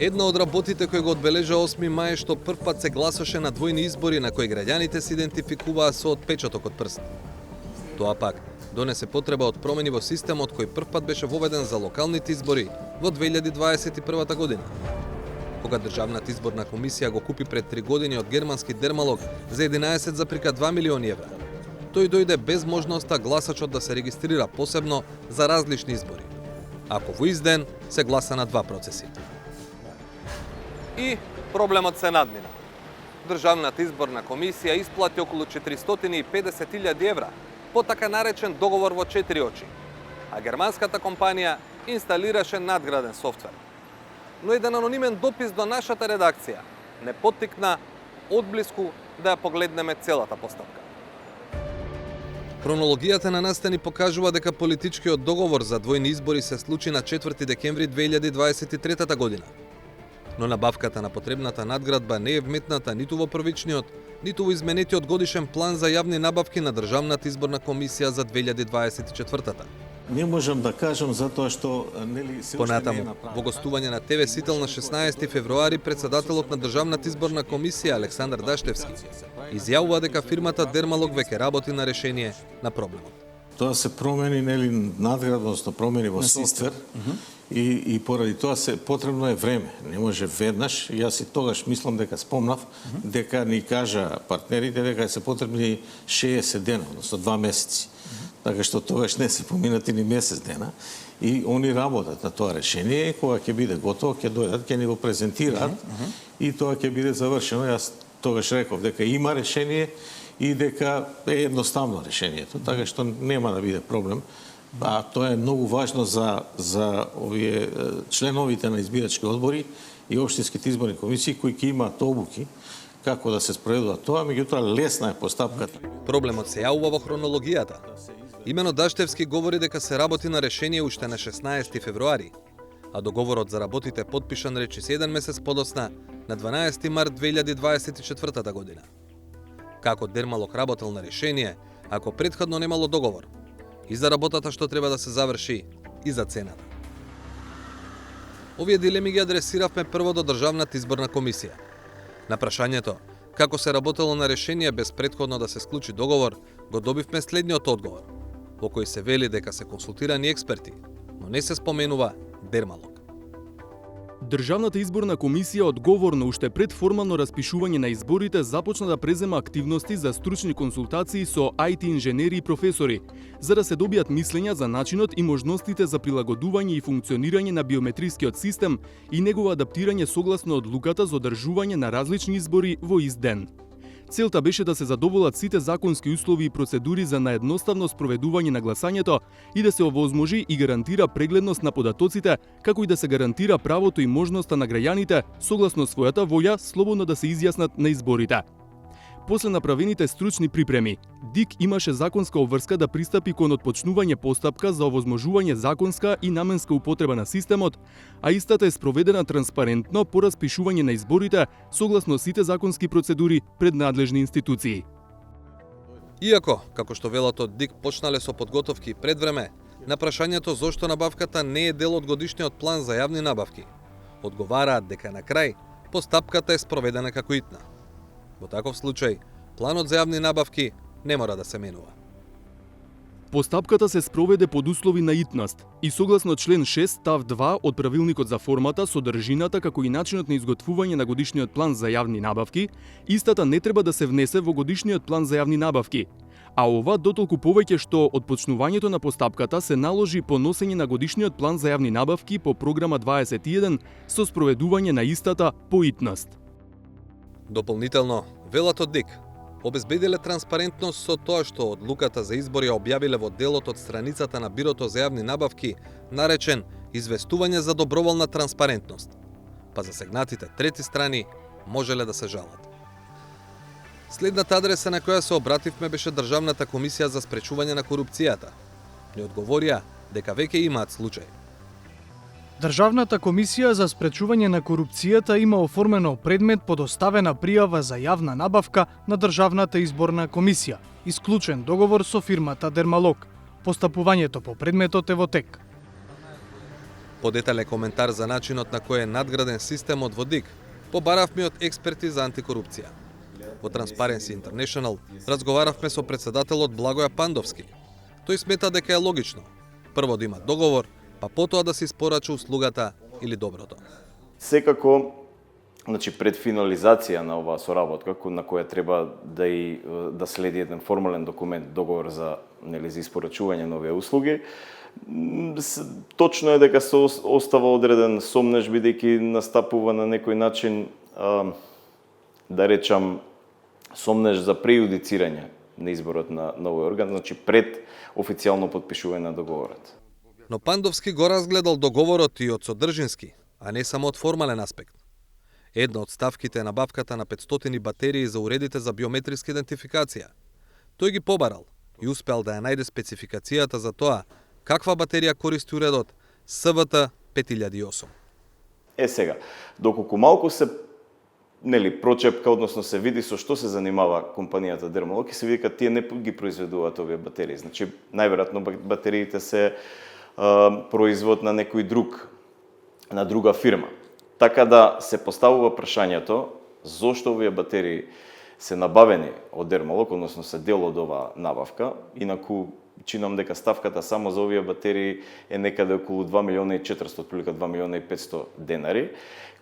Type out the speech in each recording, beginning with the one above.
Една од работите кои го одбележа 8 мај е што првпат се гласаше на двојни избори на кои граѓаните се идентификуваа со отпечаток од прст. Тоа пак донесе потреба од промени во системот кој првпат беше воведен за локалните избори во 2021 година. Кога Државната изборна комисија го купи пред 3 години од германски дермалог за 11,2 милиони евра, тој дојде без можноста гласачот да се регистрира посебно за различни избори. Ако во ист ден се гласа на два процеси. И проблемот се надмина. Државната изборна комисија исплати околу 450.000 евра по така наречен договор во 4 очи, а германската компанија инсталираше надграден софтвер. Но еден анонимен допис до нашата редакција не поттикна одблиску да ја погледнеме целата постапка. Хронологијата на настани покажува дека политичкиот договор за двојни избори се случи на 4 декември 2023 година. Но набавката на потребната надградба не е вметната ниту во првичниот, ниту во изменетиот годишен план за јавни набавки на Државната изборна комисија за 2024-та. Не можам да кажам затоа што нели се Понатаму, во гостување на ТВ Сител на 16 февруари, председателот на Државната изборна комисија Александар Даштевски изјавува дека фирмата Дермалог веќе работи на решение на проблемот. Тоа се промени нели надградност, промени во софтвер и поради тоа се потребно е време. Не може веднаш. Јас и тогаш мислам дека спомнав дека ни кажа партнерите дека се потребни 60 дена, односно 2 месеци. Така што тогаш не се поминати ни месец дена и они работат на тоа решение. Кога ќе биде готово, ќе дојдат, ќе ни го презентираат и тоа ќе биде завршено. Јас тогаш реков дека има решение и дека е едноставно решението, така што нема да биде проблем. А тоа е многу важно за овие членовите на избирачки одбори и општинските изборни комисии кои ќе имаат обуки како да се спроведува тоа, меѓутоа лесна е постапката. Проблемот се јавува во хронологијата. Имено Даштевски говори дека се работи на решение уште на 16 февруари, а договорот за работите потпишан речиси 1 месец подосна на 12 март 2024 година. Како Дермалог работел на решение, ако претходно немало договор, и за работата што треба да се заврши, и за цената. Овие дилеми ги адресиравме прво до Државната изборна комисија. На прашањето како се работело на решение без претходно да се склучи договор, го добивме следниот одговор, во кој се вели дека се консултирани експерти, но не се споменува Дермалог. Државната изборна комисија одговорно уште пред формално распишување на изборите започна да презема активности за стручни консултации со IT инженери и професори, за да се добијат мислења за начинот и можностите за прилагодување и функционирање на биометрискиот систем и негово адаптирање согласно одлуката за одржување на различни избори во ист ден. Целта беше да се задоволат сите законски услови и процедури за наедноставно спроведување на гласањето и да се овозможи и гарантира прегледност на податоците, како и да се гарантира правото и можноста на граѓаните, согласно својата волја, слободно да се изјаснат на изборите. После направените стручни припреми, ДИК имаше законска обврска да пристапи кон отпочнување постапка за овозможување законска и наменска употреба на системот, а истата е спроведена транспарентно по распишување на изборите согласно сите законски процедури пред надлежни институции. Иако, како што велат од ДИК почнале со подготовки пред време, на прашањето зошто набавката не е дел од годишниот план за јавни набавки, одговараат дека на крај постапката е спроведена како итна. Во таков случај, планот за јавни набавки не мора да се менува. Постапката се спроведе под услови на итност и согласно член 6 став 2 од правилникот за формата, содржината како и начинот на изготвување на годишниот план за јавни набавки, истата не треба да се внесе во годишниот план за јавни набавки, а ова дотолку повеќе што од почнувањето на постапката се наложи поносење на годишниот план за јавни набавки по програма 21 со спроведување на истата по итност. Дополнително, велат од ДИК обезбедиле транспарентност со тоа што одлуката за избори ја објавиле во делот од страницата на Бирото за јавни набавки, наречен известување за доброволна транспарентност, па засегнатите трети страни можеле да се жалат. Следната адреса на која се обративме беше Државната комисија за спречување на корупцијата. Ни одговорија дека веќе имаат случај. Државната комисија за спречување на корупцијата има оформено предмет по доставена пријава за јавна набавка на Државната изборна комисија, исклучен договор со фирмата Дермалог. Постапувањето по предметот е во тек. Подетален коментар за начинот на кој е надграден системот во ДИК побаравме од експерти за антикорупција. Во Transparency International разговаравме со председателот Благоја Пандовски. Тој смета дека е логично прво да има договор, па потоа да се испорача услугата или доброто. Секако, пред финализација на оваа соработка, на која треба да следи еден формален документ, договор за испорачување на овие услуги, точно е дека се остава одреден сомнеж, бидејќи настапува на некој начин, да речам, сомнеж за прејудицирање на изборот на овој орган, пред официјално потпишување на договорот. Но Пандовски го разгледал договорот и од содржински, а не само од формален аспект. Една од ставките е набавката на 500 батерии за уредите за биометриска идентификација. Тој ги побарал и успеал да ја најде спецификацијата за тоа каква батерија користи уредот СВТ 5008. Сега, доколку малку се прочепка, односно се види со што се занимава компанијата Dermalog, се види дека тие не ги произведуваат овие батерии. Најверојатно батериите се производ на некој друг, на друга фирма. Така да се поставува прашањето зошто овие батерии се набавени од Dermalog, односно се дел од оваа набавка, инаку чинам дека ставката само за овие батерии е некаде околу 2.400.000, отприлика 2.500.000 денари,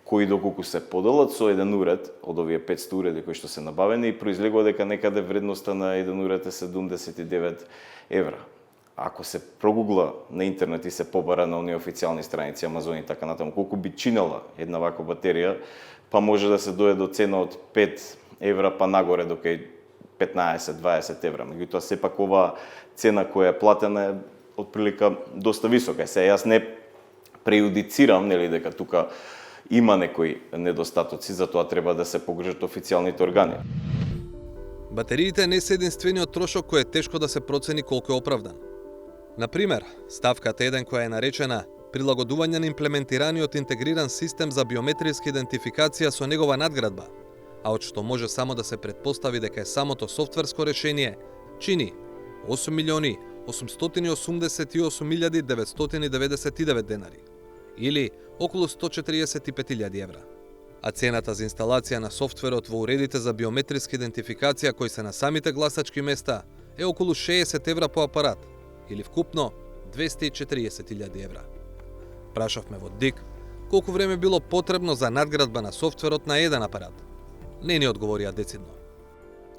кои доколку се поделат со еден уред од овие 500 уреди кои што се набавени, и произлегува дека некаде вредноста на еден уред е 79 евра. Ако се прогугла на интернет и се побара на оние официјални страници Амазон и така натаму, колку би чинела една ваква батерија, па може да се дојде до цена од 5 евра па нагоре до кај 15-20 евра. Меѓутоа сепак оваа цена која е платена е отприлика доста висока. Јас не прејудицирам дека тука има некои недостатоци, затоа треба да се погрижат официјалните органи. Батериите не се единствениот трошок кој е тешко да се процени колку е оправдан. Например, ставката 1 која е наречена прилагодување на имплементираниот интегриран систем за биометриска идентификација со негова надградба, а од што може само да се претпостави дека е самото софтверско решение, чини 8.888.999 денари, или околу 145.000 евра. А цената за инсталација на софтверот во уредите за биометриска идентификација кои се на самите гласачки места е околу 60 евра по апарат, или вкупно 240.000 евра. Прашавме во ДИК колку време било потребно за надградба на софтверот на еден апарат. Не ни одговорија децидно.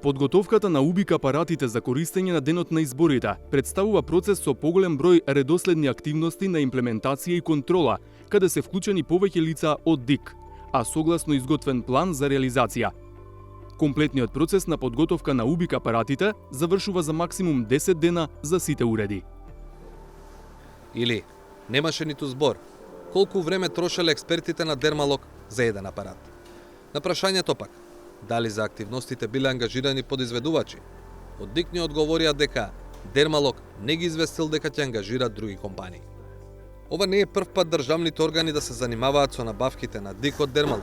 Подготовката на УБИК апаратите за користење на денот на изборите представува процес со поголем број редоследни активности на имплементација и контрола, каде се вклучени повеќе лица од ДИК, а согласно изготвен план за реализација. Комплетниот процес на подготовка на УБИК апаратите завршува за максимум 10 дена за сите уреди. Или немаше ниту збор колку време трошеле експертите на Dermalog за еден апарат. На прашањето пак, дали за активностите биле ангажирани подизведувачи, од ДИК ни одговорија дека Dermalog не ги известил дека ќе ангажираат други компании. Ова не е прв пат државните органи да се занимаваат со набавките на ДИК од Dermalog.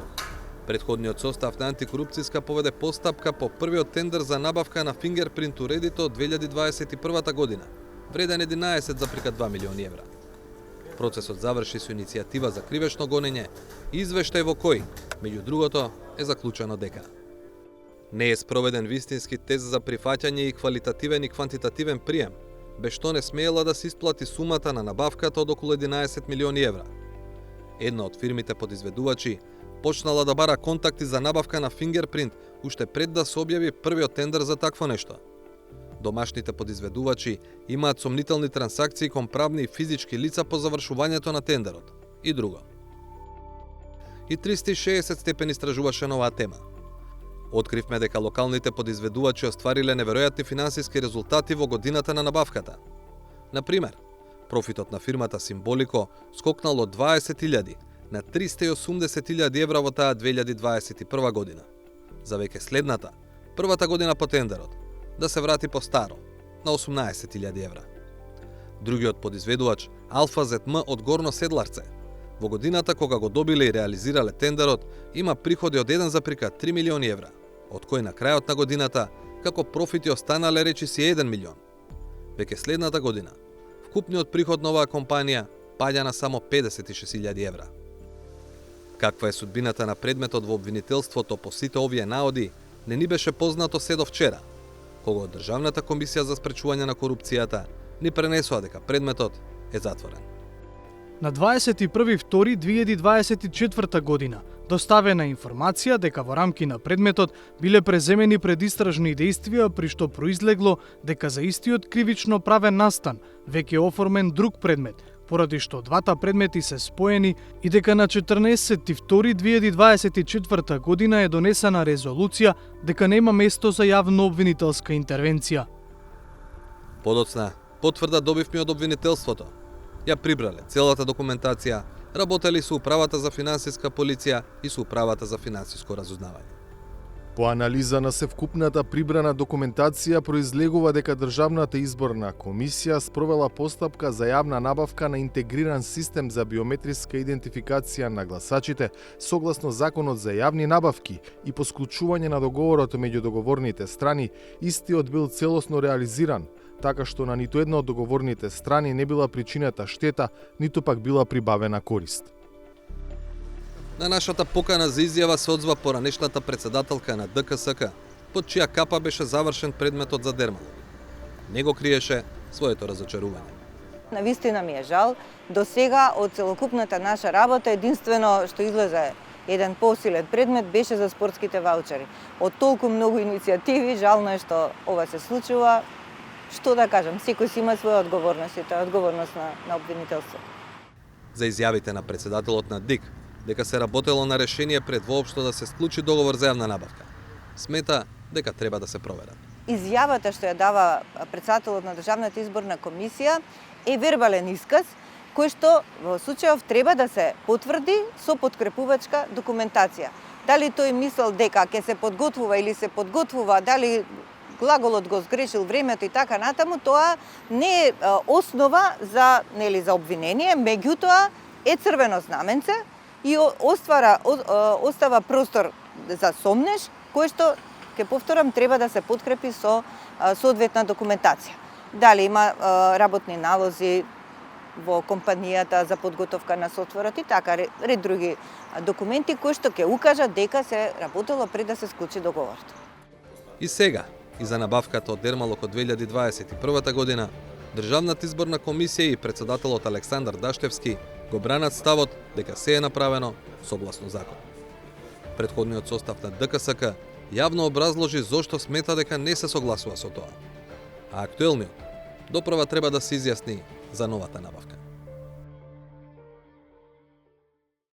Предходниот состав на антикорупцијска поведе постапка по првиот тендер за набавка на фингерпринт уредите од 2021 година, вреден 11,2 милиони евра. Процесот заврши со иницијатива за кривечно гонење и извештај во кој, меѓу другото, е заклучено дека не е спроведен вистински тест за прифаќање и квалитативен и квантитативен прием, без што не смеела да се исплати сумата на набавката од околу 11 милиони евра. Една од фирмите подизведувачи почнала да бара контакти за набавка на фингерпринт уште пред да се објави првиот тендер за такво нешто. Домашните подизведувачи имаат сомнителни трансакции кон правни и физички лица по завршувањето на тендерот и друго. И 360 степени истражуваше на оваа тема. Откривме дека локалните подизведувачи оствариле неверојатни финансиски резултати во годината на набавката. Например, профитот на фирмата Симболико скокнал од 20.000 на 380.000 евра во таа 2021 година. За веќе следната, првата година по тендерот, да се врати по старо, на 18.000 евра. Другиот подизведувач, Алфа ЗМ од Горно Седларце, во годината кога го добиле и реализирале тендерот, има приходи од 1,3 милиони евра, од кој на крајот на годината, како профити останале речиси 1 милион. Веќе следната година, вкупниот приход на оваа компанија паѓа на само 56.000 евра. Каква е судбината на предметот во обвинителството по сите овие наоди, не ни беше познато се до вчера, кога од Државната комисија за спречување на корупцијата ни пренесоа дека предметот е затворен. На 21.2.2024 година доставена информација дека во рамки на предметот биле преземени предистражни действија при што произлегло дека за истиот кривично правен настан веќе е оформен друг предмет, поради што двата предмети се споени и дека на 14.2.2024 година е донесена резолуција дека нема место за јавно обвинителска интервенција. Подоцна, потврда добивме од обвинителството. Ја прибрале целата документација, работели со Управата за финансиска полиција и со Управата за финансиско разузнавање. По анализа на севкупната прибрана документација произлегува дека Државната изборна комисија спровела постапка за јавна набавка на интегриран систем за биометриска идентификација на гласачите согласно Законот за јавни набавки и по склучување на договорот меѓу договорните страни, истиот бил целосно реализиран, така што на ниту една од договорните страни не била причинета штета, ниту пак била прибавена корист. На нашата покана за изјава се одзва поранешната председателка на ДКСК, под чија капа беше завршен предметот за Дермалок. Не го криеше своето разочарување. Навистина ми е жал, до сега од целокупната наша работа единствено што излезе еден посилен предмет беше за спортските ваучери. Од толку многу иницијативи, жално е што ова се случува. Што да кажам, секој си има своја одговорност и тоа е одговорност на обвинителството. За изјавите на председателот на ДИК дека се работело на решение пред воопшто да се склучи договор за јавна набавка, смета дека треба да се проверат. Изјавата што ја дава председателот на Државната изборна комисија е вербален исказ кој што во случајов треба да се потврди со подкрепувачка документација. Дали тој мислел дека ќе се подготвува или се подготвува, дали глаголот го сгрешил времето и така натаму, тоа не е основа за обвинение, меѓутоа е црвено знаменце и остава простор за сомнеш, кој што, ќе повторам, треба да се подкрепи со соодветна документација. Дали има работни налози во компанијата за подготовка на софтверот и така, ред други документи кои што ќе укажат дека се работело пред да се склучи договорот. И сега, и за набавката од Дермалок од 2021 година, Државната изборна комисија и председателот Александар Даштевски го бранат ставот дека се е направено согласно закон. Претходниот состав на ДКСК јавно образложи зошто смета дека не се согласува со тоа. А актуелниот доправа треба да се изјасни за новата набавка.